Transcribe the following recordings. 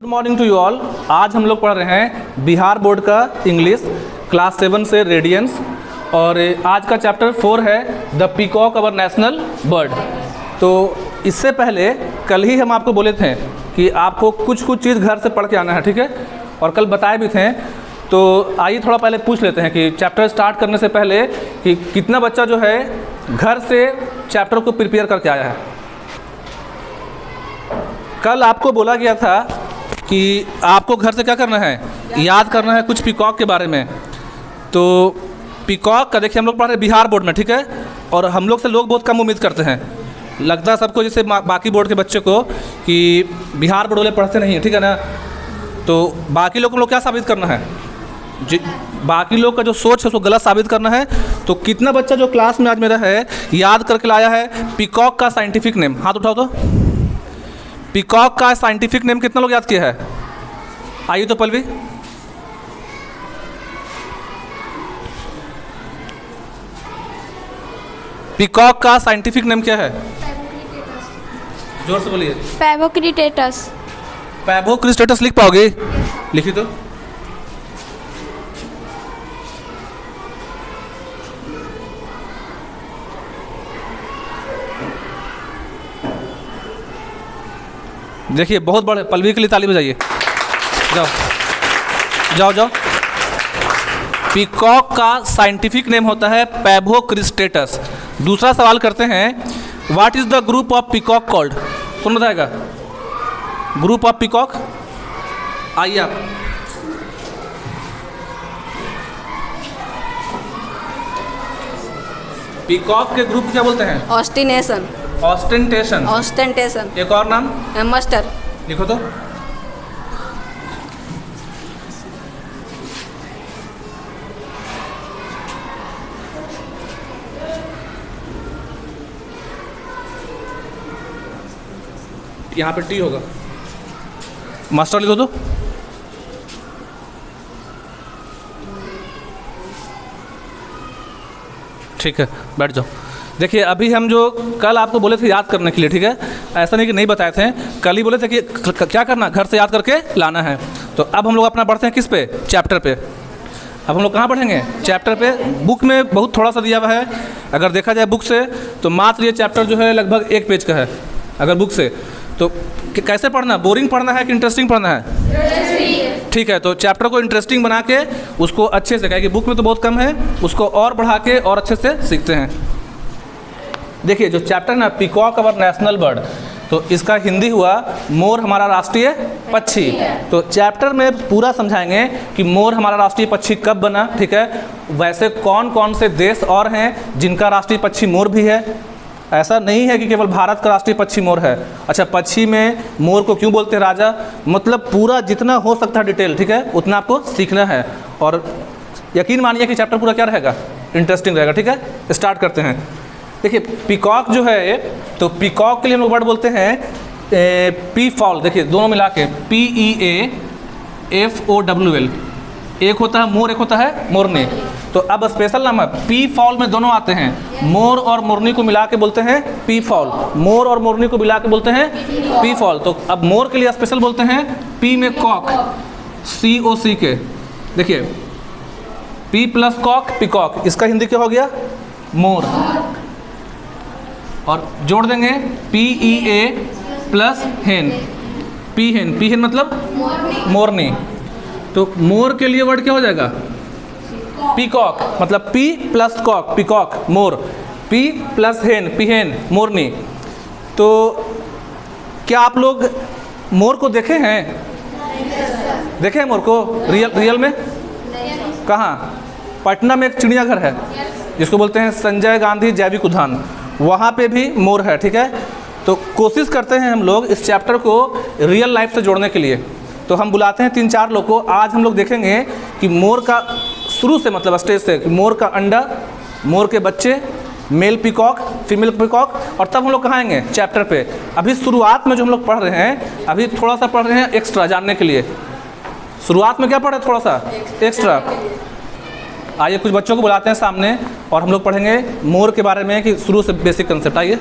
Morning to you all. आज हम लोग पढ़ रहे हैं बिहार बोर्ड का इंग्लिश क्लास 7 से रेडियंस, और आज का चैप्टर 4 है the peacock our national bird. तो इससे पहले कल ही हम आपको बोले थे कि आपको कुछ चीज़ घर से पढ़ के आना है, ठीक है, और कल बताए भी थे। तो आइए थोड़ा पहले पूछ लेते हैं कि चैप्टर स्टार्ट करने से पहले कि कितना बच्चा जो है घर से चैप्टर को प्रिपेयर करके आया है। कल आपको बोला गया था कि आपको घर से क्या करना है, याद करना है कुछ पीकॉक के बारे में। तो पीकॉक का देखिए हम लोग पढ़ रहे हैं बिहार बोर्ड में, ठीक है, और हम लोग से लोग बहुत कम उम्मीद करते हैं। लगता है सबको जैसे बाकी बोर्ड के बच्चे को कि बिहार बोर्ड वाले पढ़ते नहीं हैं, ठीक है ना। तो बाकी लोग को क्या साबित करना है, बाकी लोग का जो सोच है उसको गलत साबित करना है। तो कितना बच्चा जो क्लास में आज मेरा है याद करके लाया है पीकॉक का साइंटिफिक नेम, हाथ उठाओ। तो पीकॉक का साइंटिफिक नेम कितना लोग याद किया है? आइए तो पल्लवी, पीकॉक का साइंटिफिक नेम क्या है? जोर से बोलिए। पैवोक्रिटेटस। पैवोक्रिटेटस लिख पाओगे? लिखिए तो। देखिए बहुत बड़े, पल्लवी के लिए ताली बजाइए। जाओ जाओ जाओ। पीकॉक का साइंटिफिक नेम होता है पैवोक्रिटेटस। दूसरा सवाल करते हैं, what is the group of peacock called? कौन बताएगा ग्रुप ऑफ पीकॉक? आइए आप। पीकॉक के ग्रुप क्या बोलते हैं? ऑस्टिनेशन। ऑस्टेंटेशन। ऑस्टेंटेशन। एक और नाम मस्टर। लिखो तो। यहाँ पे टी होगा, मास्टर लिखो तो। ठीक है, बैठ जाओ। देखिए अभी हम जो कल आपको बोले थे याद करने के लिए, ठीक है, ऐसा नहीं कि नहीं बताए थे, कल ही बोले थे कि क्या करना, घर से याद करके लाना है। तो अब हम लोग अपना बढ़ते हैं किस पे? चैप्टर पे। अब हम लोग कहाँ पढ़ेंगे? चैप्टर पे। बुक में बहुत थोड़ा सा दिया हुआ है, अगर देखा जाए बुक से तो मात्र ये चैप्टर जो है लगभग 1 पेज का है अगर बुक से। तो कैसे पढ़ना, बोरिंग पढ़ना है कि इंटरेस्टिंग पढ़ना है? ठीक है, तो चैप्टर को इंटरेस्टिंग बना के उसको अच्छे से, क्योंकि बुक में तो बहुत कम है, उसको और बढ़ा के और अच्छे से सीखते हैं। देखिए जो चैप्टर ना पीकॉक अवर नेशनल बर्ड, तो इसका हिंदी हुआ मोर हमारा राष्ट्रीय पक्षी। तो चैप्टर में पूरा समझाएंगे कि मोर हमारा राष्ट्रीय पक्षी कब बना, ठीक है, वैसे कौन कौन से देश और हैं जिनका राष्ट्रीय पक्षी मोर भी है। ऐसा नहीं है कि केवल भारत का राष्ट्रीय पक्षी मोर है। अच्छा, पक्षी में मोर को क्यों बोलते हैं राजा, मतलब पूरा जितना हो सकता है डिटेल, ठीक है, उतना आपको सीखना है। और यकीन मानिए कि चैप्टर पूरा क्या रहेगा, इंटरेस्टिंग रहेगा। ठीक है, स्टार्ट करते हैं। देखिए पीकॉक जो है, तो पीकॉक के लिए हम लोग वर्ड बोलते हैं पी फॉल। देखिए दोनों मिला के PEAFOWL, एक होता है मोर, एक होता है मोरनी। तो अब स्पेशल नाम है पी फॉल में दोनों आते हैं, मोर और मोरनी को मिला के बोलते हैं पी फॉल, मोर और मोरनी को मिला के बोलते हैं पी फॉल। तो अब मोर के लिए स्पेशल बोलते हैं पी में कॉक, COC के। देखिए पी प्लस कॉक पीकॉक, इसका हिंदी क्या हो गया? मोर। और जोड़ देंगे PEA प्लस हेन, पी हेन, पी हेन मतलब मोरनी। तो मोर के लिए वर्ड क्या हो जाएगा? पीकॉक, मतलब पी प्लस कॉक पीकॉक मोर, पी प्लस हेन पीहेन मोरनी। तो क्या आप लोग मोर को देखे हैं? देखे हैं मोर को रियल में? कहाँ? पटना में एक चिड़ियाघर है जिसको बोलते हैं संजय गांधी जैविक उद्यान, वहाँ पे भी मोर है। ठीक है, तो कोशिश करते हैं हम लोग इस चैप्टर को रियल लाइफ से जोड़ने के लिए। तो हम बुलाते हैं 3-4 लोग को। आज हम लोग देखेंगे कि मोर का शुरू से, मतलब स्टेज से, मोर का अंडा, मोर के बच्चे, मेल पीकॉक, फीमेल पीकॉक, और तब हम लोग कहाँ आएंगे? चैप्टर पे। अभी शुरुआत में जो हम लोग पढ़ रहे हैं, अभी थोड़ा सा पढ़ रहे हैं एक्स्ट्रा जानने के लिए। शुरुआत में क्या पढ़े? थोड़ा सा एक्स्ट्रा। आइए कुछ बच्चों को बुलाते हैं सामने और हम लोग पढ़ेंगे मोर के बारे में कि शुरू से बेसिक कंसेप्ट। आइए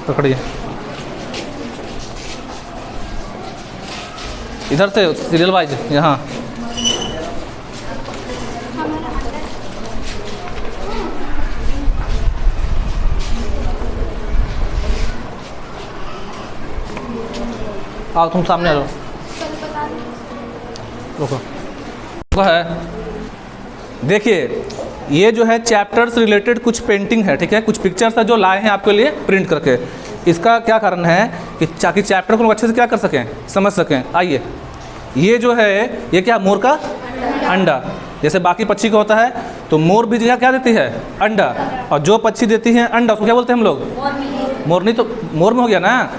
पकड़िए। इधर से सीरियल वाइज यहाँ। आओ तुम सामने आ जाओ। रुको है, देखिए ये जो है चैप्टर से रिलेटेड कुछ पेंटिंग है, ठीक है, कुछ पिक्चर्स है जो लाए हैं आपके लिए प्रिंट करके। इसका क्या कारण है कि ताकि चैप्टर को लोग अच्छे से क्या कर सकें, समझ सकें। आइए, ये जो है ये क्या, मोर का अंडा। जैसे बाकी पक्षी का होता है तो मोर भी क्या देती है, अंडा। और जो पक्षी देती है अंडा उसको क्या बोलते हैं हम लोग, मोरनी। तो मोर में हो गया ना।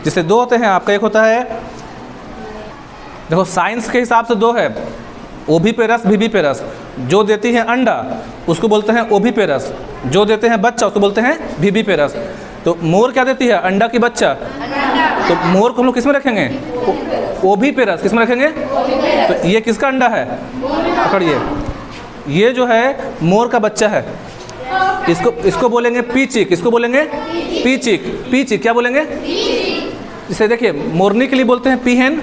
जैसे दो होते हैं आपका, एक होता है, देखो साइंस के हिसाब से दो है, ओविपेरस विविपेरस। जो देती है अंडा उसको बोलते हैं ओविपेरस, जो देते हैं बच्चा उसको बोलते हैं विविपेरस। तो मोर क्या देती है, अंडा की बच्चा। तो मोर को हम लोग किस में रखेंगे, ओविपेरस। किस में रखेंगे, तो ये किसका अंडा है, पकड़िए, ये जो है मोर का बच्चा है। इसको बोलेंगे पीचिक। इसको बोलेंगे पीचिक। पीचिक क्या बोलेंगे, इसे देखिए मोरनी के लिए बोलते हैं पीहेन,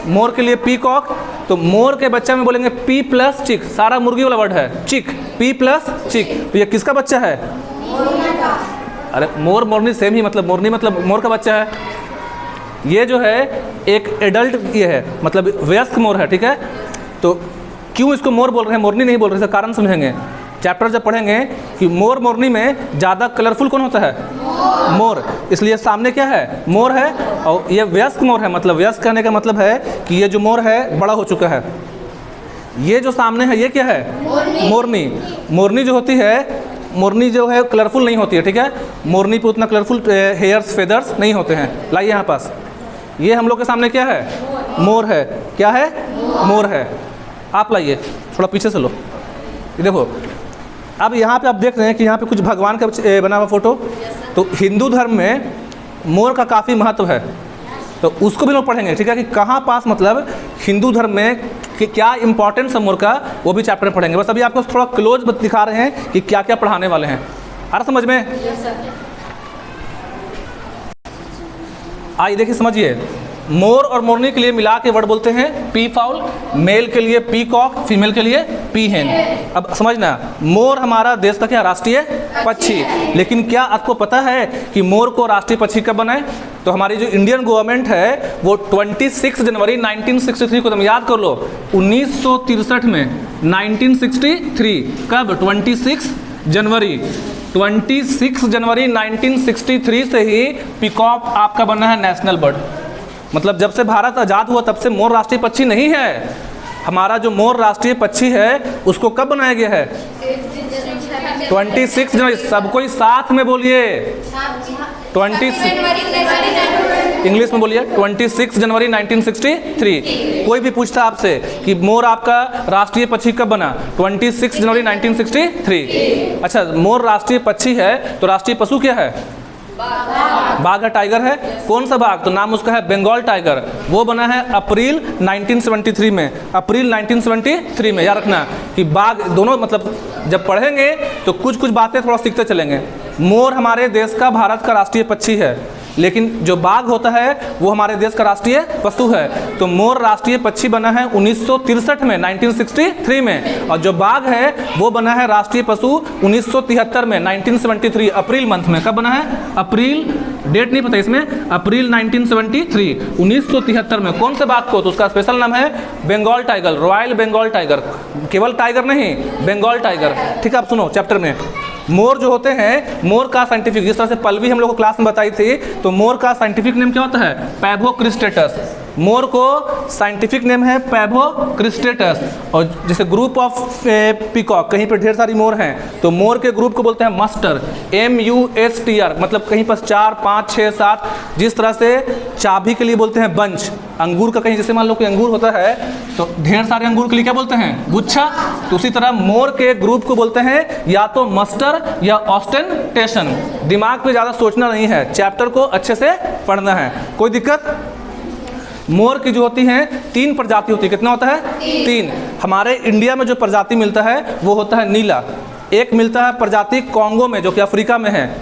मोर के लिए पीकॉक। तो मोर के बच्चा में बोलेंगे पी प्लस चिक, सारा मुर्गी वाला वर्ड है, चिक, पी प्लस चिक। तो ये किसका बच्चा है, अरे मोर मोरनी सेम ही, मतलब मोरनी मतलब मोर का बच्चा है। ये जो है एक एडल्ट ये है, मतलब वयस्क मोर है, ठीक है। तो क्यों इसको मोर बोल रहे हैं, मोरनी नहीं बोल रहे, इसका कारण समझेंगे चैप्टर जब पढ़ेंगे कि मोर मोरनी में ज़्यादा कलरफुल कौन होता है, मोर। इसलिए सामने क्या है, मोर है, और ये वयस्क मोर है। मतलब वयस्क कहने का मतलब है कि ये जो मोर है बड़ा हो चुका है। ये जो सामने है ये क्या है, मोरनी। मोरनी जो होती है, मोरनी जो है कलरफुल नहीं होती है, ठीक है। मोरनी पे उतना कलरफुल हेयर्स फेदर्स नहीं होते हैं। लाइए यहाँ पास, ये हम लोग के सामने क्या है, मोर है। क्या है, मोर है। आप लाइए थोड़ा पीछे से लो, ये देखो। अब यहाँ पे आप देख रहे हैं कि यहाँ पे कुछ भगवान का बना हुआ फोटो। तो हिंदू धर्म में मोर का काफ़ी महत्व है, तो उसको भी लोग पढ़ेंगे, ठीक है, कि कहाँ पास मतलब हिंदू धर्म में कि क्या इंपॉर्टेंस है मोर का, वो भी चैप्टर में पढ़ेंगे। बस अभी आपको थोड़ा क्लोज दिखा रहे हैं कि क्या क्या पढ़ाने वाले हैं। आ रहा समझ में? आइए देखिए समझिए, मोर और मोरनी के लिए मिला के वर्ड बोलते हैं पी फाउल, मेल के लिए पी कॉक, फीमेल के लिए पी हेन। अब समझना, मोर हमारा देश का क्या, राष्ट्रीय पक्षी। लेकिन क्या आपको पता है कि मोर को राष्ट्रीय पक्षी कब बनाए? तो हमारी जो इंडियन गवर्नमेंट है वो 26 जनवरी 1963 को, तुम याद कर लो, 1963 में 1963 कब, 26 जनवरी 1963 से ही पीकॉक आपका बना है नेशनल बर्ड। मतलब जब से भारत आज़ाद हुआ तब से मोर राष्ट्रीय पक्षी नहीं है। हमारा जो मोर राष्ट्रीय पक्षी है उसको कब बनाया गया है, 26 जनवरी। सबको ही साथ में बोलिए, 26 इंग्लिश में बोलिए, 26 जनवरी 1963। कोई भी पूछता आपसे कि मोर आपका राष्ट्रीय पक्षी कब बना, 26 जनवरी 1963। अच्छा, मोर राष्ट्रीय पक्षी है तो राष्ट्रीय पशु क्या है, बाघ है, टाइगर है। कौन सा बाघ, तो नाम उसका है बंगाल टाइगर। वो बना है अप्रैल 1973 में, अप्रैल 1973 में। याद रखना कि बाघ दोनों, मतलब जब पढ़ेंगे तो कुछ कुछ बातें थोड़ा सीखते चलेंगे। मोर हमारे देश का, भारत का राष्ट्रीय पक्षी है, लेकिन जो बाघ होता है वो हमारे देश का राष्ट्रीय पशु है। तो मोर राष्ट्रीय पक्षी बना है 1963 में, 1963 में। और जो बाघ है वो बना है राष्ट्रीय पशु 1973 में, 1973 अप्रैल मंथ में। कब बना है, अप्रैल, डेट नहीं पता इसमें, अप्रैल 1973, 1973 में। कौन से बाघ को, तो उसका स्पेशल नाम है Bengal tiger, royal Bengal tiger. केवल टाइगर नहीं, बंगाल टाइगर, ठीक है। आप सुनो चैप्टर में, मोर जो होते हैं, मोर का साइंटिफिक, जिस तरह से पल्लवी हम लोग को क्लास में बताई थी, तो मोर का साइंटिफिक नेम क्या होता है, पैभो क्रिस्टेटस। मोर को साइंटिफिक नेम है पैभो क्रिस्टेटस। और जैसे ग्रुप ऑफ पीकॉक, कहीं पर ढेर सारी मोर हैं तो मोर के ग्रुप को बोलते हैं मस्टर, MUSTR। मतलब कहीं पर 4, 5, 6, 7। जिस तरह से चाबी के लिए बोलते हैं बंच, अंगूर का कहीं जैसे मान लो कि अंगूर होता है तो ढेर सारे अंगूर के लिए क्या बोलते हैं, गुच्छा। तो उसी तरह मोर के ग्रुप को बोलते हैं या तो मस्टर या ऑस्टेंटेशन। दिमाग पे ज़्यादा सोचना नहीं है, चैप्टर को अच्छे से पढ़ना है। कोई दिक्कत? मोर की जो होती हैं 3 प्रजाति होती है। कितना होता है, 3। हमारे इंडिया में जो प्रजाति मिलता है वो होता है नीला। एक मिलता है प्रजाति कॉन्गो में, जो कि अफ्रीका में है।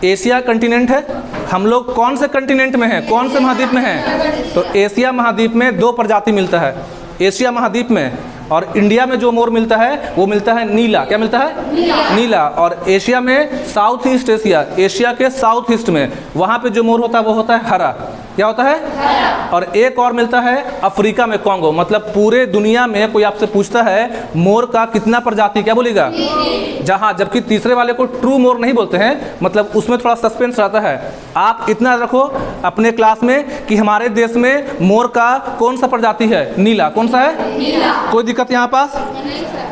एशिया कंटिनेंट है, हम लोग कौन से कंटिनेंट में हैं, कौन से महाद्वीप में हैं? तो एशिया महाद्वीप में 2 प्रजाति मिलता है, एशिया महाद्वीप में। और इंडिया में जो मोर मिलता है वो मिलता है नीला। क्या मिलता है? नीला। और एशिया में साउथ ईस्ट एशिया, एशिया के साउथ ईस्ट में वहाँ पे जो मोर होता है वो होता है हरा। क्या होता है? और एक और मिलता है अफ्रीका में, कॉन्गो। मतलब पूरे दुनिया में कोई आपसे पूछता है मोर का कितना प्रजाति, क्या बोलेगा? जहाँ, जबकि तीसरे वाले को ट्रू मोर नहीं बोलते हैं, मतलब उसमें थोड़ा सस्पेंस रहता है। आप इतना रखो अपने क्लास में कि हमारे देश में मोर का कौन सा प्रजाति है? नीला। कौन सा है? नीला। कोई दिक्कत यहाँ पास?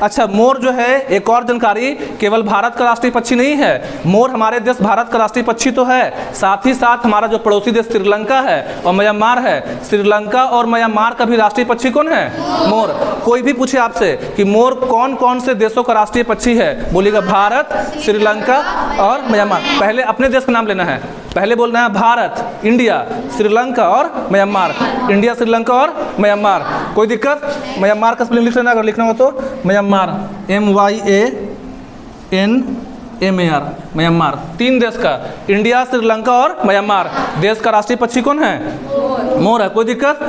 अच्छा, मोर जो है, एक और जानकारी, केवल भारत का राष्ट्रीय पक्षी नहीं है। मोर हमारे देश भारत का राष्ट्रीय पक्षी तो है, साथ ही साथ हमारा जो पड़ोसी देश श्रीलंका है और म्यांमार है, श्रीलंका और म्यांमार का भी राष्ट्रीय पक्षी कौन है? मोर। कोई भी पूछे आपसे कि मोर कौन कौन से देशों का राष्ट्रीय पक्षी है, बोलिएगा भारत, श्रीलंका और म्यांमार। पहले अपने देश का नाम लेना है, पहले बोलना है भारत, इंडिया, श्रीलंका और म्यांमार। इंडिया, श्रीलंका और म्यांमार। कोई दिक्कत? म्यांमार का स्पेलिंग लिख लेना अगर लिखना हो तो। Myanmar, MYANMAR, Myanmar. 3 देश का, इंडिया, श्रीलंका और म्यांमार। देश का राष्ट्रीय पक्षी कौन है? मोर है। कोई दिक्कत?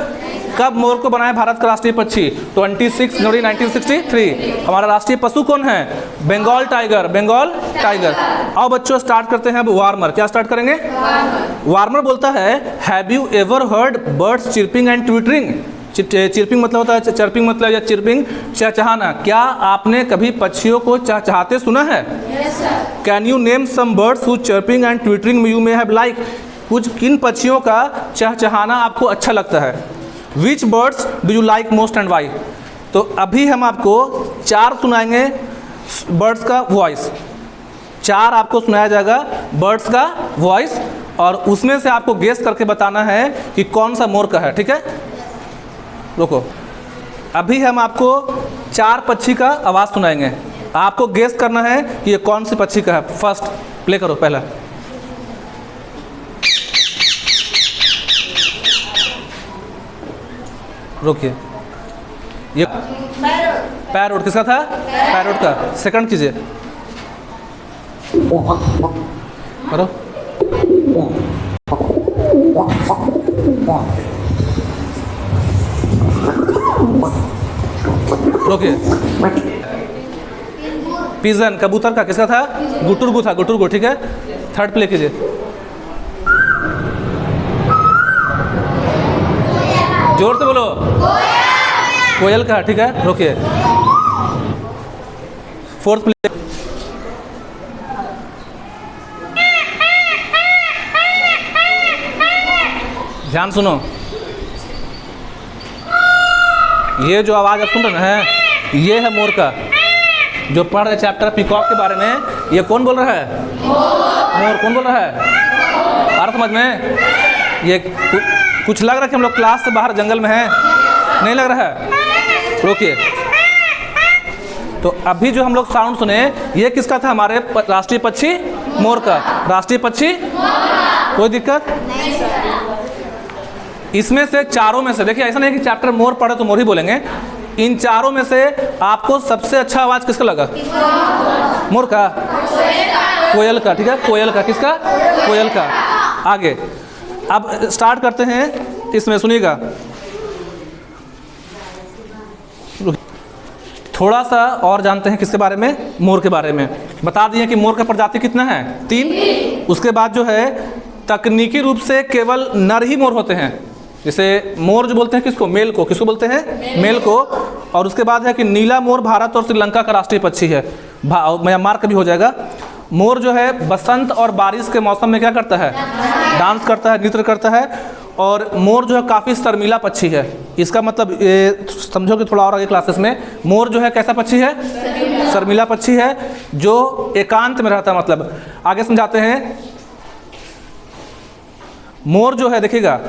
कब मोर को बनाया भारत का राष्ट्रीय पक्षी? 26 जनवरी 1963। हमारा राष्ट्रीय पशु कौन है? Bengal tiger, Bengal tiger. आओ बच्चों स्टार्ट करते हैं अब वार्मर। क्या स्टार्ट करेंगे? वार्मर बोलता है, have you ever heard birds chirping and twittering? Chirping मतलब होता है, चर्पिंग मतलब या चिर्पिंग चहचहाना। क्या आपने कभी पक्षियों को चहचहाते सुना है? Can you name some birds who chirping and twittering you may have like? कुछ किन पक्षियों का चहचहाना आपको अच्छा लगता है? Which birds do you like most and why? तो अभी हम आपको 4 सुनाएंगे बर्ड्स का वॉइस। 4 आपको सुनाया जाएगा बर्ड्स का वॉइस, और उसमें से आपको गेस करके बताना है कि कौन सा मोर का है। ठीक है, रुको। अभी हम आपको 4 पक्षी का आवाज़ सुनाएंगे, आपको गेस करना है कि ये कौन सी पक्षी का है। फर्स्ट प्ले करो पहला। रुकिए, ये पैरोट किसका था? पैरोट का। सेकंड कीजिए, करो। रुकिए, पिजन, कबूतर का। किसका था? गुटुरगु था, गुटुरगु। ठीक है, थर्ड प्ले कीजिए। जोर से बोलो। कोयल का। ठीक है, रुकिए, फोर्थ प्ले। ध्यान सुनो, ये जो आवाज़ आप सुन रहे हैं ये है मोर का। जो पढ़ रहे चैप्टर पीकॉक के बारे में, ये कौन बोल रहा है? मोर। कौन बोल रहा है? आ रहा समझ में? ये कुछ लग रहा है कि हम लोग क्लास से बाहर जंगल में हैं? नहीं लग रहा है? रोकिए। तो अभी जो हम लोग साउंड सुने, ये किसका था? हमारे राष्ट्रीय पक्षी मोर का। राष्ट्रीय पक्षी, कोई दिक्कत? इसमें से चारों में से, देखिए ऐसा नहीं कि चैप्टर मोर पढ़े तो मोर ही बोलेंगे। इन चारों में से आपको सबसे अच्छा आवाज़ किसका लगा? मोर का? कोयल का। ठीक है, कोयल का। किसका? कोयल का। आगे अब स्टार्ट करते हैं, इसमें सुनिएगा। थोड़ा सा और जानते हैं किसके बारे में? मोर के बारे में। बता दिए कि मोर का प्रजाति कितना है? 3। उसके बाद जो है तकनीकी रूप से केवल नर ही मोर होते हैं। जैसे मोर जो बोलते हैं किसको? मेल को। किसको बोलते हैं? मेल को। और उसके बाद है कि नीला मोर भारत और श्रीलंका का राष्ट्रीय पक्षी है। म्यांमार का भी हो जाएगा। मोर जो है बसंत और बारिश के मौसम में क्या करता है? डांस करता है, नृत्य करता है। और मोर जो है काफ़ी शर्मीला पक्षी है। इसका मतलब समझो कि थोड़ा और आगे क्लासेस में, मोर जो है कैसा पक्षी है? शर्मीला पक्षी है जो एकांत में रहता है। मतलब आगे समझाते हैं। मोर जो है, देखिएगा,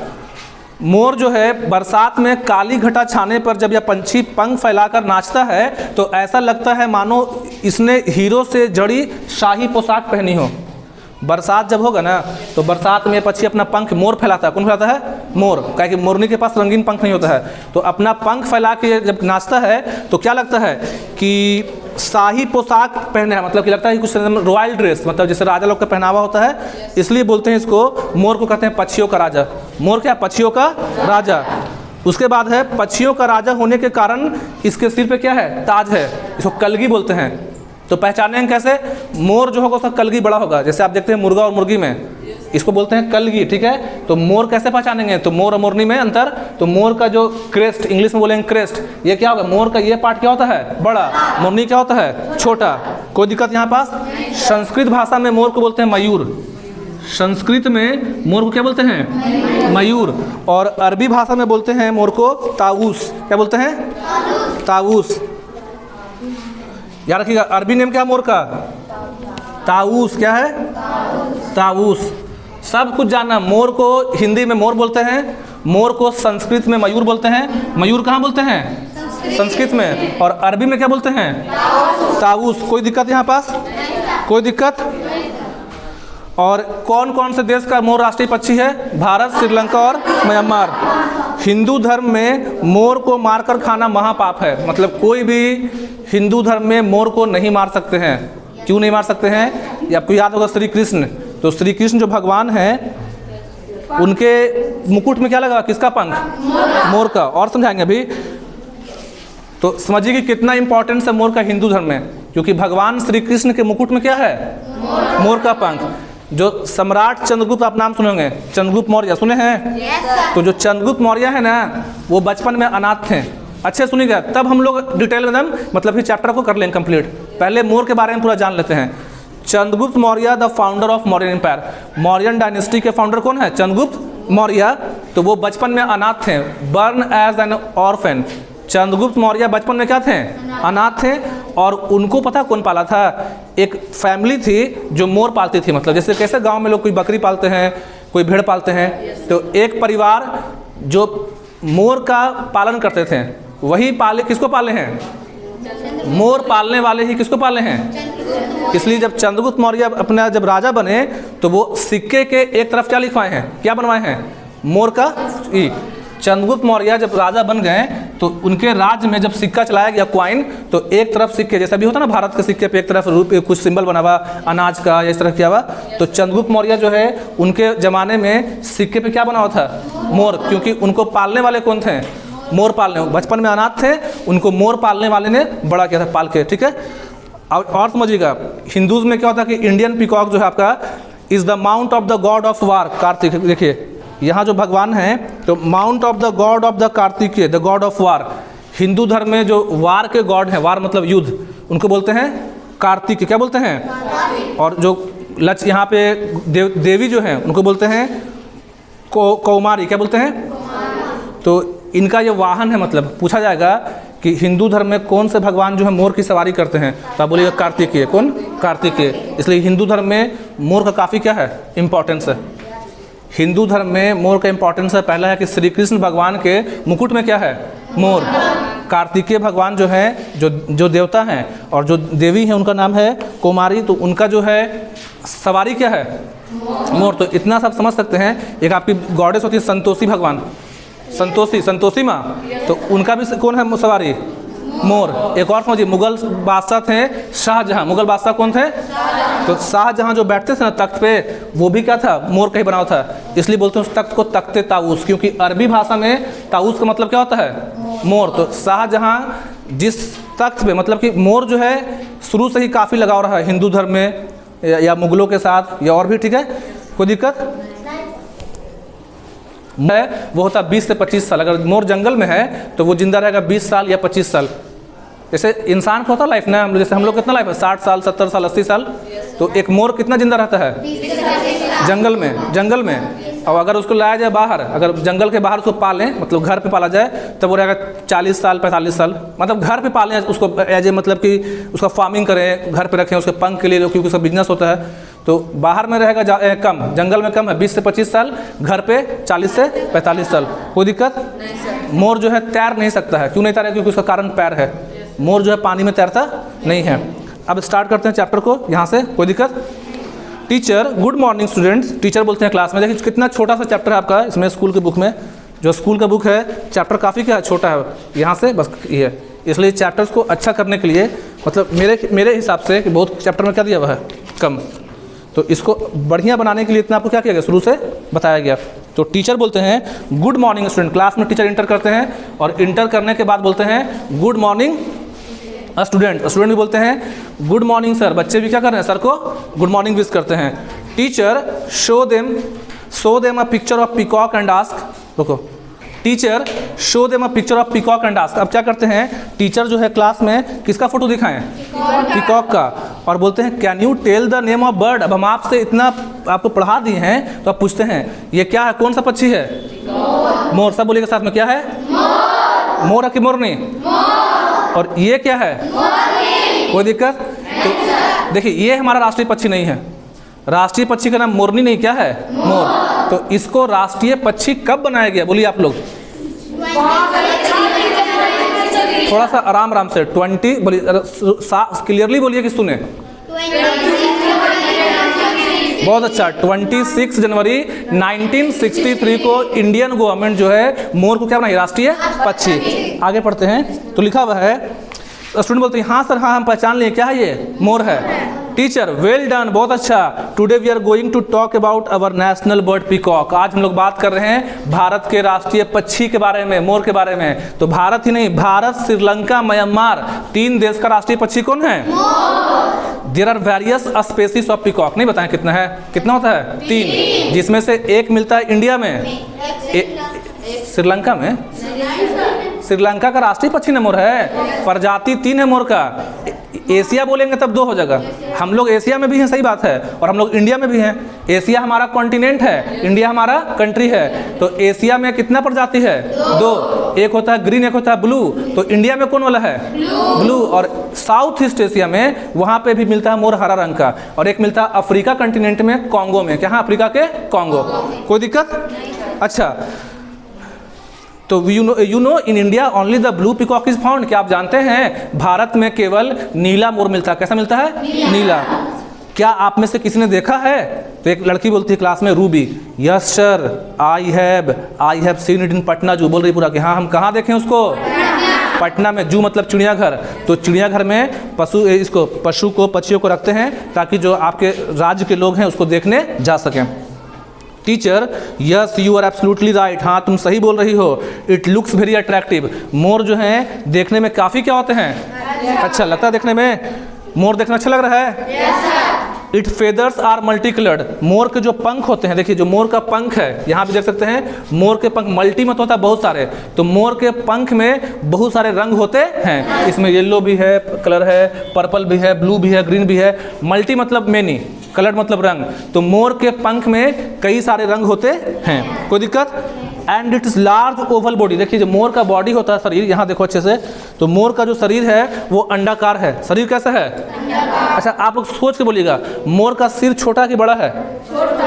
मोर जो है बरसात में काली घटा छाने पर जब यह पंछी पंख फैलाकर नाचता है तो ऐसा लगता है मानो इसने हीरो से जड़ी शाही पोशाक पहनी हो। बरसात जब होगा ना तो बरसात में पक्षी अपना पंख, मोर फैलाता है। कौन फैलाता है? मोर। क्या कि मोरनी के पास रंगीन पंख नहीं होता है, तो अपना पंख फैला के जब नाचता है तो क्या लगता है कि शाही पोशाक पहने हैं, मतलब कि लगता है कि कुछ रॉयल ड्रेस, मतलब जैसे राजा लोग का पहनावा होता है, इसलिए बोलते हैं इसको, मोर को कहते हैं पक्षियों का राजा। मोर क्या? पक्षियों का राजा। उसके बाद है पक्षियों का राजा होने के कारण इसके सिर पे क्या है? ताज है। इसको कलगी बोलते हैं। तो पहचानेंगे कैसे? मोर जो होगा उसका कलगी बड़ा होगा, जैसे आप देखते हैं मुर्गा और मुर्गी में, इसको बोलते हैं कलगी, ठीक है। तो मोर कैसे पहचानेंगे? तो मोर और मोरनी में अंतर, तो मोर का जो क्रेस्ट, इंग्लिश में बोलेंगे क्रेस्ट, ये क्या होगा? मोर का ये पार्ट क्या होता है? बड़ा। मोरनी क्या होता है? छोटा। कोई दिक्कत यहाँ पास? संस्कृत भाषा में मोर को बोलते हैं मयूर। संस्कृत में मोर को क्या बोलते हैं? मयूर। और अरबी भाषा में बोलते हैं मोर को ताऊस। क्या बोलते हैं? ताऊस। याद रखिएगा, अरबी नेम क्या है मोर का? ताऊस। क्या है? ताऊस। सब कुछ जानना। मोर को हिंदी में मोर बोलते हैं, मोर को संस्कृत में मयूर बोलते हैं। मयूर कहाँ बोलते हैं? संस्कृत में। और अरबी में क्या बोलते हैं? ताऊस। कोई दिक्कत यहाँ पास? कोई दिक्कत? और कौन कौन से देश का मोर राष्ट्रीय पक्षी है? भारत, श्रीलंका और म्यांमार। हिंदू धर्म में मोर को मारकर खाना महापाप है, मतलब कोई भी हिंदू धर्म में मोर को नहीं मार सकते हैं। क्यों नहीं मार सकते हैं? ये आपको याद होगा, श्री कृष्ण। तो श्री कृष्ण जो भगवान हैं, उनके मुकुट में क्या लगा? किसका पंख? मोर का। और समझाएंगे अभी। तो समझिए कि कितना इंपॉर्टेंस है मोर का हिंदू धर्म में, क्योंकि भगवान श्री कृष्ण के मुकुट में क्या है? मोर का पंख। जो सम्राट चंद्रगुप्त, आप नाम सुने होंगे, चंद्रगुप्त मौर्य, सुने हैं? तो जो चंद्रगुप्त मौर्य है ना, वो बचपन में अनाथ थे। अच्छे सुनिएगा, तब हम लोग डिटेल में मतलब इस चैप्टर को कर लेंगे कंप्लीट। पहले मोर के बारे में पूरा जान लेते हैं। Chandragupta Maurya the founder of Mauryan empire. Mauryan dynasty के फाउंडर कौन है? चंद्रगुप्त मौर्य। तो वो बचपन में अनाथ थे, born as an orphan. Chandragupta Maurya बचपन में क्या थे? अनाथ थे। और उनको पता कौन पाला था? एक फैमिली थी जो मोर पालती थी, मतलब जैसे कैसे गांव में लोग कोई बकरी पालते हैं, कोई भेड़ पालते हैं, तो एक परिवार जो मोर का पालन करते थे, वही पाले। किसको पाले हैं? मोर पालने वाले ही किसको पाले हैं? इसलिए जब चंद्रगुप्त मौर्य अपना जब राजा बने, तो वो सिक्के के एक तरफ क्या लिखवाए हैं? क्या बनवाए हैं? मोर का ई। चंद्रगुप्त मौर्य जब राजा बन गए, तो उनके राज्य में जब सिक्का चलाया गया, क्वाइन, तो एक तरफ सिक्के, जैसा भी होता ना भारत के सिक्के पे एक तरफ रूप कुछ सिंबल बना हुआ अनाज का, इस तरह किया हुआ, तो चंद्रगुप्त मौर्य जो है, उनके ज़माने में सिक्के पे क्या बना हुआ था? मोर। क्योंकि उनको पालने वाले कौन थे? मोर पालने। बचपन में अनाथ थे, उनको मोर पालने वाले ने बड़ा किया था पाल के, ठीक है। और समझिएगा, हिंदूज़ में क्या होता है कि इंडियन पीकॉक जो है आपका is the mount of the God of war, Kartik. देखिए यहाँ जो भगवान हैं, तो mount of the God of the Kartikeya, the God of war. Hindu धर्म में जो वार के गॉड हैं, वार मतलब युद्ध, उनको बोलते हैं कार्तिक। क्या बोलते हैं? और जो यहाँ पे देवी जो हैं, उनको बोलते हैं कौमारी। क्या बोलते हैं? तो इनका ये वाहन है। मतलब पूछा जाएगा कि हिंदू धर्म में कौन से भगवान जो है मोर की सवारी करते हैं, तो आप बोलिएगा कार्तिकेय। कौन? कार्तिकेय। इसलिए हिंदू धर्म में मोर का काफ़ी क्या है? इम्पोर्टेंस है। हिंदू धर्म में मोर का इम्पोर्टेंस है। पहला है कि श्री कृष्ण भगवान के मुकुट में क्या है? मोर। कार्तिकेय भगवान जो हैं, जो देवता हैं, और जो देवी हैं उनका नाम है कौमारी, तो उनका जो है सवारी क्या है? मोर। तो इतना सब समझ सकते हैं। एक आपकी गॉडेस होती है संतोषी भगवान, संतोषी माँ, तो उनका भी कौन है सवारी? मोर। एक और समझिए, मुगल बादशाह थे शाहजहां। मुगल बादशाह कौन थे? तो शाहजहां जो बैठते थे ना तख्त पे, वो भी क्या था? मोर का ही बना हुआ था। इसलिए बोलते हैं उस तख्त को तख्ते ताऊस, क्योंकि अरबी भाषा में ताऊस का मतलब क्या होता है? मोर। तो शाहजहां जिस तख्त पे, मतलब कि मोर जो है शुरू से ही काफ़ी लगाव रहा है हिंदू धर्म में, या मुगलों के साथ, या और भी, ठीक है। कोई दिक्कत है? वो होता 20 से 25 साल। अगर मोर जंगल में है तो वो जिंदा रहेगा 20 साल या 25 साल। जैसे इंसान का होता लाइफ ना, जैसे हम लोग कितना लाइफ है? 60 साल, 70 साल, 80 साल। तो एक मोर कितना जिंदा रहता है? जंगल में। और अगर उसको लाया जाए बाहर, अगर जंगल के बाहर उसको पालें, मतलब घर पे पाला जाए, तब वो रहेगा 40 साल, 45 साल। मतलब घर पे पालें उसको एज ए, मतलब कि उसका फार्मिंग करें, घर पे रखें उसके पंख के लिए, क्योंकि उसका बिजनेस होता है। तो बाहर में रहेगा कम, जंगल में कम है 20 से 25 साल, घर पे 40 से 45 साल। कोई दिक्कत? मोर जो है तैर नहीं सकता है। क्यों नहीं तैरेगा? क्योंकि उसका कारण पैर है। मोर जो है पानी में तैरता नहीं है। अब स्टार्ट करते हैं चैप्टर को यहाँ से। कोई दिक्कत? Teacher, good morning students. Teacher बोलते हैं क्लास में। देखिए कितना छोटा सा चैप्टर है आपका इसमें, स्कूल के बुक में। जो स्कूल का बुक है, चैप्टर काफ़ी क्या है? छोटा है। यहाँ से बस ये, इसलिए चैप्टर्स को अच्छा करने के लिए मतलब मेरे हिसाब से कि बहुत चैप्टर में क्या दिया हुआ है, कम। तो इसको बढ़िया बनाने के लिए इतना आपको क्या किया गया, शुरू से बताया गया। तो टीचर बोलते हैं गुड मॉर्निंग स्टूडेंट, क्लास में टीचर इंटर करते हैं और इंटर करने के बाद बोलते हैं गुड मॉर्निंग स्टूडेंट। स्टूडेंट भी बोलते हैं गुड मॉर्निंग सर, बच्चे भी क्या कर रहे हैं, सर को गुड मॉर्निंग विश करते हैं। Teacher show them a picture of peacock and ask, रुको, teacher show them a picture of peacock and ask. अब क्या करते हैं, टीचर जो है क्लास में किसका फोटो दिखाएं, पीकॉक का, और बोलते हैं can you tell the name of bird. अब हम आपसे इतना आपको पढ़ा दिए हैं तो आप पूछते हैं ये क्या है, कौन सा पक्षी है, मोर। सब बोलिएगा साथ में, क्या है, मोर है कि मोरनी, और ये क्या है, कोई दिक्कत। तो देखिए ये हमारा राष्ट्रीय पक्षी नहीं है, राष्ट्रीय पक्षी का नाम मोरनी नहीं, क्या है, मोर। तो इसको राष्ट्रीय पक्षी कब बनाया गया, बोलिए आप लोग, थोड़ा सा आराम से 20 बोलिए, क्लियरली बोलिए कि सुने, बहुत अच्छा। 26 जनवरी 1963 को इंडियन गवर्नमेंट जो है मोर को क्या बनाई, राष्ट्रीय पक्षी। आगे पढ़ते हैं तो लिखा हुआ है, स्टूडेंट बोलते हैं हाँ सर हाँ हम पहचान लिए, क्या है ये, मोर है। टीचर वेल डन, बहुत अच्छा। Today we are going to talk about our national bird peacock. आज हम लोग बात कर रहे हैं भारत के राष्ट्रीय पक्षी के बारे में, मोर के बारे में। तो भारत ही नहीं, भारत, श्रीलंका, म्यांमार, 3 देश का राष्ट्रीय पक्षी कौन है, there are various species of peacock. नहीं बताएं कितना है, कितना होता है, 3, जिसमें से एक मिलता है इंडिया में, श्रीलंका में। श्रीलंका का राष्ट्रीय पक्षी न मोर है, प्रजाति 3 है मोर का। एशिया बोलेंगे तब 2 हो जाएगा, हम लोग एशिया में भी हैं, सही बात है, और हम लोग इंडिया में भी हैं। एशिया हमारा कॉन्टिनेंट है, इंडिया हमारा कंट्री है। तो एशिया में कितना प्रजाति है, 2, एक होता है ग्रीन, एक होता है ब्लू। तो इंडिया में कौन वाला है, ब्लू। और साउथ ईस्ट एशिया में वहाँ पे भी मिलता है मोर हरा रंग का, और एक मिलता है अफ्रीका कंटिनेंट में, कॉन्गो में, क्या, अफ्रीका के कॉन्गो। कोई दिक्कत, अच्छा। तो you know in India only the blue peacock is found. क्या आप जानते हैं भारत में केवल नीला मोर मिलता है। कैसा मिलता है, नीला। क्या आप में से किसी ने देखा है, तो एक लड़की बोलती है क्लास में, Ruby, yes sir I have seen it in Patna जू। बोल रही पूरा कि हाँ हम कहाँ देखें उसको, पटना में। जू मतलब चिड़ियाघर। तो चिड़ियाघर में पशु को पक्षियों को रखते हैं ताकि जो आपके राज्य के लोग हैं उसको देखने जा सकें। Teacher yes you are absolutely right, हाँ तुम सही बोल रही हो। It looks very attractive. मोर जो हैं देखने में काफ़ी क्या होते हैं, अच्छा लगता है देखने में, मोर देखना अच्छा लग रहा है। It feathers are multi coloured. मोर के जो पंख होते हैं, देखिए जो मोर का पंख है, यहाँ भी देख सकते हैं मोर के पंख मल्टी मत होता है, बहुत सारे। तो मोर के पंख में बहुत सारे रंग होते हैं, इसमें येलो भी है, कलर है, पर्पल भी है, ब्लू भी है, ग्रीन भी है। मल्टी मतलब मेनी, कलर मतलब रंग। तो मोर के पंख में कई सारे रंग होते हैं, कोई दिक्कत। And it is large Oval body. देखिए जो मोर का बॉडी होता है, शरीर, यहाँ देखो अच्छे से, तो मोर का जो शरीर है वो अंडाकार है। शरीर कैसा है, अच्छा आप लोग सोच के बोलिएगा, मोर का सिर छोटा कि बड़ा है,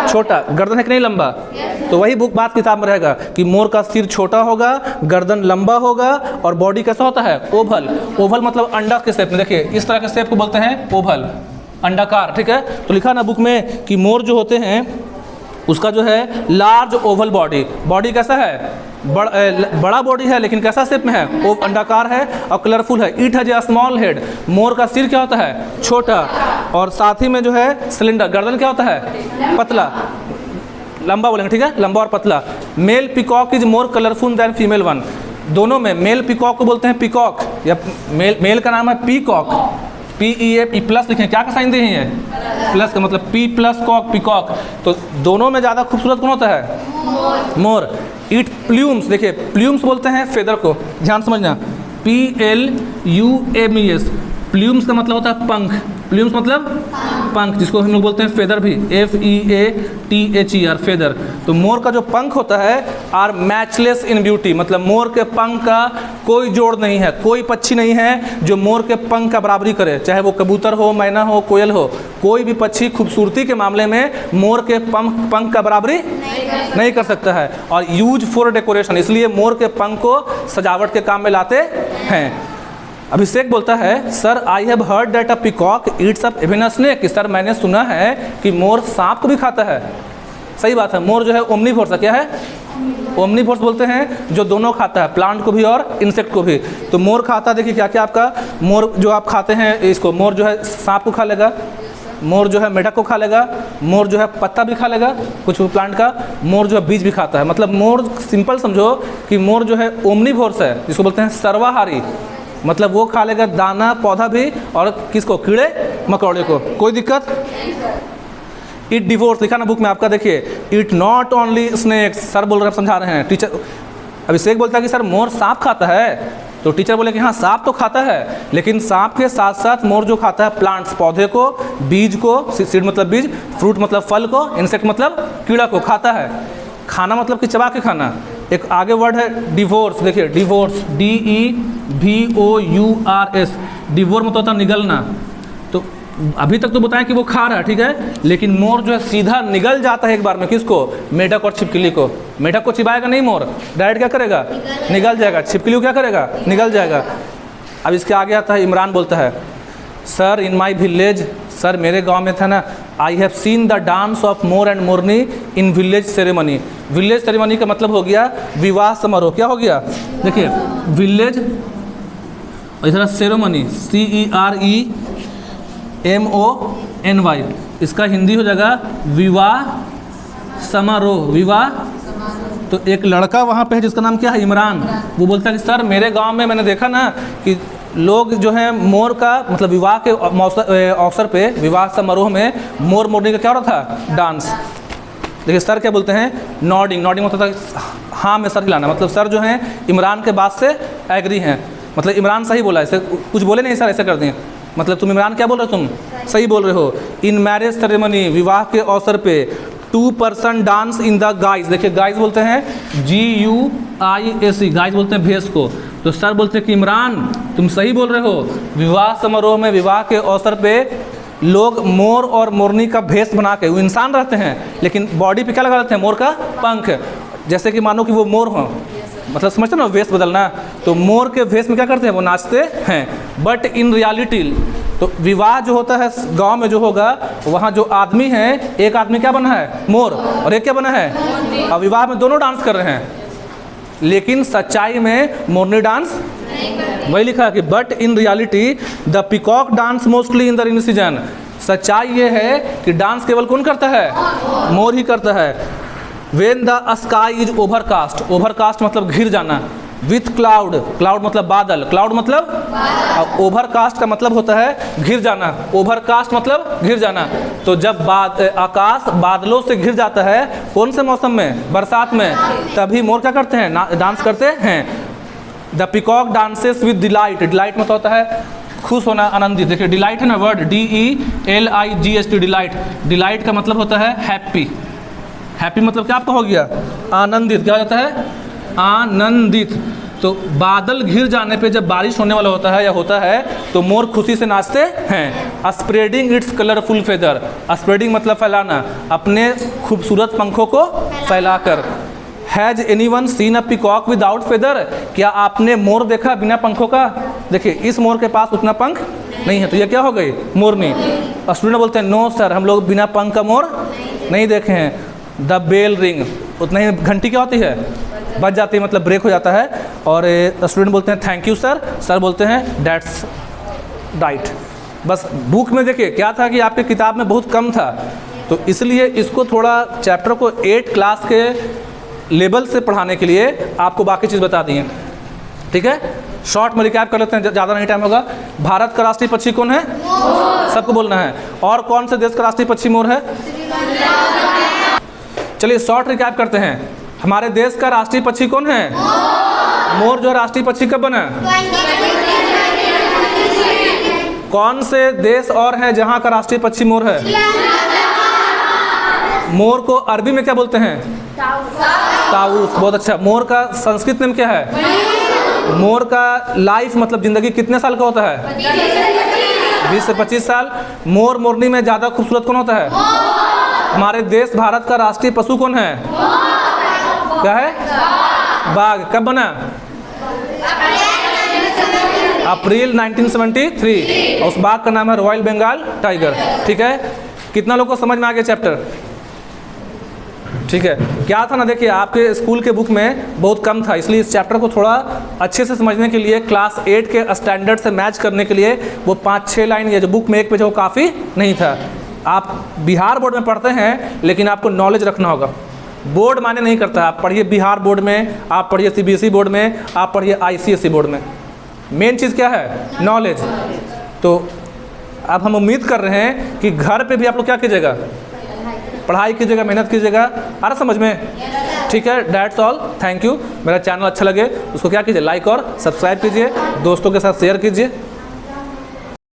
छोटा। गर्दन है कि नहीं लंबा, तो वही बुक बात किताब में रहेगा कि मोर का सिर छोटा होगा, गर्दन लंबा होगा, और बॉडी कैसा होता है, ओवल। ओवल मतलब अंडा के शेप में, देखिए इस तरह के शेप को बोलते हैं ओवल, अंडाकार, ठीक है। तो लिखा ना बुक में कि मोर जो होते हैं उसका जो है लार्ज ओवल बॉडी। बॉडी कैसा है, बड़ा बॉडी है, लेकिन कैसा शेप में है, वो अंडाकार है और कलरफुल है। It has a small head. मोर का सिर क्या होता है, छोटा, और साथ ही में जो है सिलेंडर। गर्दन क्या होता है, पतला, लंबा बोलेंगे, ठीक है, लंबा और पतला। Male peacock is more colourful than female one. दोनों में मेल पीकॉक को बोलते हैं पीकॉक, या मेल का नाम है पीकॉक, PEA प्लस लिखें, क्या का साइन दिए हैं, प्लस का मतलब P प्लस कॉक, पीकॉक। तो दोनों में ज़्यादा खूबसूरत कौन होता है, मोर। इट प्ल्यूम्स, देखिए प्ल्यूम्स बोलते हैं फेदर को, ध्यान समझना, PLUMES। प्ल्यूम्स का मतलब होता है पंख, प्ल्यूम्स मतलब पंख, जिसको हम लोग बोलते हैं फेदर भी, FEATHER, फेदर। तो मोर का जो पंख होता है आर मैचलेस इन ब्यूटी, मतलब मोर के पंख का कोई जोड़ नहीं है, कोई पक्षी नहीं है जो मोर के पंख का बराबरी करे, चाहे वो कबूतर हो, मैना हो, कोयल हो। कोई भी पक्षी खूबसूरती के मामले में मोर के पंख का बराबरी नहीं कर सकता है। और यूज फॉर डेकोरेशन, इसलिए मोर के पंख को सजावट के काम में लाते हैं। अभिषेक बोलता है sir I have heard that a peacock Yeats up even a snake. कि सर मैंने सुना है कि मोर सांप को भी खाता है। सही बात है, मोर जो है ओमनीवोर, क्या है, ओमनीवोर्स बोलते हैं जो दोनों खाता है, प्लांट को भी और इंसेक्ट को भी। तो मोर खाता, देखिए क्या क्या आपका, मोर जो आप खाते हैं इसको, मोर जो है सांप को खा लेगा, मोर जो है मेढक को खा लेगा, मोर जो है पत्ता भी खा लेगा कुछ प्लांट का, मोर जो है बीज भी खाता है। मतलब मोर सिंपल समझो कि मोर जो है ओमनीवोर्स है, जिसको बोलते हैं सर्वाहारी। मतलब वो खा लेगा दाना पौधा भी और किसको, कीड़े मकोड़े को। कोई दिक्कत? इट डिवोर्स लिखा ना बुक में आपका, देखिए it not only snakes. Sir बोल रहे हैं, समझा रहे हैं टीचर। अभिषेक बोलता है कि सर मोर सांप खाता है, तो टीचर बोले कि हाँ सांप तो खाता है, लेकिन सांप के साथ साथ मोर जो खाता है प्लांट्स, पौधे को, बीज को, सीड मतलब बीज, फ्रूट मतलब फल को, इंसेक्ट मतलब कीड़ा को खाता है। खाना मतलब कि चबा के खाना। एक आगे वर्ड है डिवोर्स, देखिए डिवोर्स, DEVOURS। डिवोर मतलब होता है निगलना। तो अभी तक तो बताएं कि वो खा रहा है, ठीक है, लेकिन मोर जो है सीधा निगल जाता है एक बार में। किसको? मेढक और छिपकली को। मेढक को चिबाएगा नहीं मोर, डायरेक्ट क्या करेगा, निगल जाएगा। छिपकली को क्या करेगा, निगल जाएगा। अब इसके आगे आता है, इमरान बोलता है sir in my village, sir मेरे गांव में था ना, I have seen the dance of more and Morni in village ceremony. Village ceremony का मतलब हो गया विवाह समारोह। क्या हो गया, देखिए विलेज, इधर सेरेमनी CEREMONY, इसका हिंदी हो जाएगा विवाह समारोह, विवाह। तो एक लड़का वहाँ पे है जिसका नाम क्या है, इमरान। वो बोलता है कि सर मेरे गांव में मैंने देखा ना कि लोग जो हैं मोर का, मतलब विवाह के अवसर पे, विवाह समारोह में मोर मोरनी का क्या हो रहा था, डांस। देखिए सर क्या बोलते हैं, नॉडिंग। नॉडिंग होता था हाँ में सर हिलाना। मतलब सर जो हैं इमरान के बात से एग्री हैं, मतलब इमरान सही बोला, ऐसे कुछ बोले नहीं सर, ऐसे कर दिए। मतलब तुम इमरान क्या बोल रहे हो, तुम सही बोल रहे हो। इन मैरिज सेरेमनी, विवाह के अवसर पे, 2 person dance in the guys. देखिए गाइज बोलते हैं GUISE, गाइज बोलते हैं भेष को। तो सर बोलते हैं कि इमरान तुम सही बोल रहे हो, विवाह समारोह में, विवाह के अवसर पे लोग मोर और मोरनी का भेष बना के, वो इंसान रहते हैं लेकिन बॉडी पे क्या लगा रहते हैं, मोर का पंख, जैसे कि मानो कि वो मोर हो। मतलब समझते ना, वेश बदलना। तो मोर के भेष में क्या करते हैं, वो नाचते हैं। बट इन रियलिटी, तो विवाह जो होता है गांव में जो होगा, वहाँ जो आदमी है, एक आदमी क्या बना है, मोर, और एक क्या बना है, और विवाह में दोनों डांस कर रहे हैं, लेकिन सच्चाई में मोरनी डांस वही लिखा है कि but in reality the peacock dance mostly in the rainy season. सच्चाई ये है कि डांस केवल कौन करता है, मोर ही करता है। When the sky is overcast, overcast मतलब घिर जाना, विथ क्लाउड, क्लाउड मतलब बादल, क्लाउड मतलब, ओवरकास्ट का मतलब होता है घिर जाना, ओवरकास्ट मतलब घिर जाना। तो जब आकाश बादलों से घिर जाता है, कौन से मौसम में, बरसात में, तभी मोर क्या करते हैं, डांस करते हैं। The peacock dances with delight, delight मतलब होता है खुश होना, आनंदित। देखिए डिलाइट है ना वर्ड, DELIGHT, डिलाइट। डिलाइट का मतलब होता है हैप्पी। हैप्पी मतलब क्या आपका हो गया, आनंदित। क्या हो जाता है, आनंदित। तो बादल घिर जाने पे जब बारिश होने वाला होता है या होता है, तो मोर खुशी से नाचते हैं। Spreading it's colourful feather, spreading मतलब फैलाना, अपने खूबसूरत पंखों को फैलाकर। Has anyone seen a peacock without feather, क्या आपने मोर देखा बिना पंखों का। देखिए इस मोर के पास उतना पंख नहीं है, तो ये क्या हो गई, मोरनी। स्टूडेंट बोलते हैं नो सर, हम लोग बिना पंख का मोर नहीं देखे हैं। द बेल रिंग, उतना ही घंटी क्या होती है, बज जाती है, मतलब ब्रेक हो जाता है। और स्टूडेंट बोलते हैं थैंक यू सर, सर बोलते हैं दैट्स राइट। बस बुक में देखिए क्या था कि आपके किताब में बहुत कम था, तो इसलिए इसको थोड़ा चैप्टर को 8 क्लास के लेवल से पढ़ाने के लिए आपको बाकी चीज़ बता दी है, ठीक है। शॉर्ट में रिकैप कर लेते हैं, ज़्यादा नहीं टाइम होगा। भारत का राष्ट्रीय पक्षी कौन है, सबको बोलना है। और कौन से देश का राष्ट्रीय पक्षी मोर है। चलिए शॉर्ट रिकैप करते हैं। हमारे देश का राष्ट्रीय पक्षी कौन है, मोर। जो राष्ट्रीय पक्षी कब बना, कौन से देश और हैं जहां का राष्ट्रीय पक्षी मोर है। मोर को अरबी में क्या बोलते हैं, ताऊस। बहुत अच्छा। मोर का संस्कृत नाम क्या है, मोर का लाइफ मतलब जिंदगी कितने साल का होता है, 20 से 25 साल। मोर मोरनी में ज़्यादा खूबसूरत कौन होता है, हमारे देश भारत का राष्ट्रीय पशु कौन है, क्या है, बाघ। कब बना, अप्रैल 1973। और उस बाघ का नाम है रॉयल बंगाल टाइगर, ठीक है। कितना लोग को समझ में आ गया चैप्टर। ठीक है। क्या था ना, देखिए आपके स्कूल के बुक में बहुत कम था, इसलिए इस चैप्टर को थोड़ा अच्छे से समझने के लिए, क्लास 8 के स्टैंडर्ड से मैच करने के लिए वो 5-6 लाइन या जो बुक में एक पेज है वो काफ़ी नहीं था। आप बिहार बोर्ड में पढ़ते हैं लेकिन आपको नॉलेज रखना होगा। बोर्ड माने नहीं करता, आप पढ़िए बिहार बोर्ड में, आप पढ़िए CBSE बोर्ड में, आप पढ़िए ICSE बोर्ड में। मेन चीज़ क्या है? नॉलेज। तो अब हम उम्मीद कर रहे हैं कि घर पे भी आप लोग क्या कीजिएगा, पढ़ाई कीजिएगा, मेहनत कीजिएगा। आ रहा समझ में? ठीक है, दैट्स ऑल, थैंक यू। मेरा चैनल अच्छा लगे उसको क्या कीजिए, लाइक और सब्सक्राइब कीजिए, दोस्तों के साथ शेयर कीजिए।